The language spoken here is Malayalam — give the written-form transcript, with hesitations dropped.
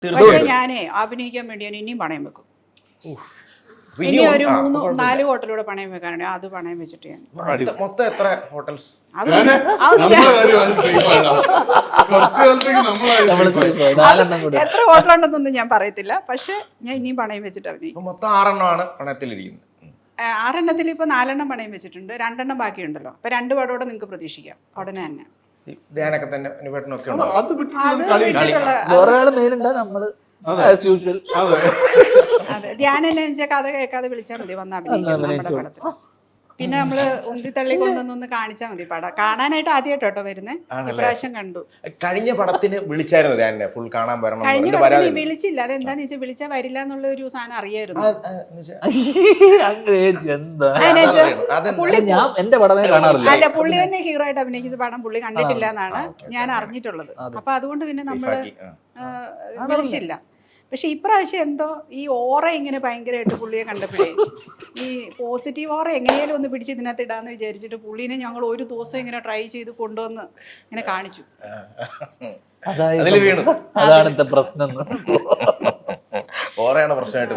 പക്ഷെ ഞാനേ അഭിനയിക്കാൻ വേണ്ടി ഞാൻ ഇനിയും പണയം വെക്കും. ഇനി ഒരു 3-4 ഹോട്ടലൂടെ പണയം വെക്കാനുണ്ട്. അത് പണയം വെച്ചിട്ട് ഞാൻ മൊത്തം എത്ര ഹോട്ടൽസ്? എത്ര ഹോട്ടലുണ്ടെന്നൊന്നും ഞാൻ പറയത്തില്ല. പക്ഷെ ഞാൻ ഇനിയും പണയം വെച്ചിട്ട് അഭിനയിക്കും. മൊത്തം 6 എണ്ണമാണ് പണയത്തിലിരിക്കുന്നത്. 6 എണ്ണത്തിൽ ഇപ്പൊ 4 എണ്ണം പണയം വെച്ചിട്ടുണ്ട്, 2 എണ്ണം ബാക്കിയുണ്ടല്ലോ. അപ്പൊ 2 പടോടെ നിങ്ങൾക്ക് പ്രതീക്ഷിക്കാം ഉടനെ തന്നെ. ധ്യാനൊക്കെ തന്നെ അനുപേട്ടനൊക്കെ അതെ, ധ്യാനം എന്നു വെച്ചാൽ കഥ കേൾക്കാതെ വിളിച്ചാൽ മതി, വന്ന് അഭിനയിക്കാം നമ്മുടെ പടത്തിൽ. പിന്നെ നമ്മള് ഉന്തിത്തള്ളി കൊണ്ടൊന്ന് കാണിച്ചാൽ മതി. പടം കാണാനായിട്ട് ആദ്യമായിട്ട് കേട്ടോ വരുന്നേ, ഇപ്രാവശ്യം കണ്ടു. കഴിഞ്ഞ പടത്തിന് വിളിച്ചായിരുന്നു ധ്യാനെ ഫുൾ കാണാൻ വരണം? കഴിഞ്ഞ പടത്തിന് വിളിച്ചില്ല. അതെന്താന്ന് വെച്ചാൽ വിളിച്ചാൽ വരില്ല എന്നുള്ള ഒരു സാധനം അറിയായിരുന്നു. അല്ല, പുള്ളി തന്നെ ഹീറോ ആയിട്ട് അഭിനയിക്കുന്ന പടം പുള്ളി കണ്ടിട്ടില്ല എന്നാണ് ഞാൻ അറിഞ്ഞിട്ടുള്ളത്. അപ്പൊ അതുകൊണ്ട് പിന്നെ നമ്മള് വിളിച്ചില്ല. പക്ഷെ ഇപ്രാവശ്യം എന്തോ ഈ ഓറ ഇങ്ങനെ ഭയങ്കരമായിട്ട് പുള്ളിയെ കണ്ടപ്പോഴേ, ഈ പോസിറ്റീവ് ഓറ എങ്ങനെയാലും ഒന്ന് പിടിച്ച് ഇതിനകത്ത് ഇടാന്ന് വിചാരിച്ചിട്ട് പുള്ളീനെ ഞങ്ങൾ ഒരു ദിവസം ഇങ്ങനെ ട്രൈ ചെയ്ത് കൊണ്ടുവന്ന് ഇങ്ങനെ കാണിച്ചു. അതാണ് പ്രശ്നം. ഓറയാണ് പ്രശ്നമായിട്ട്.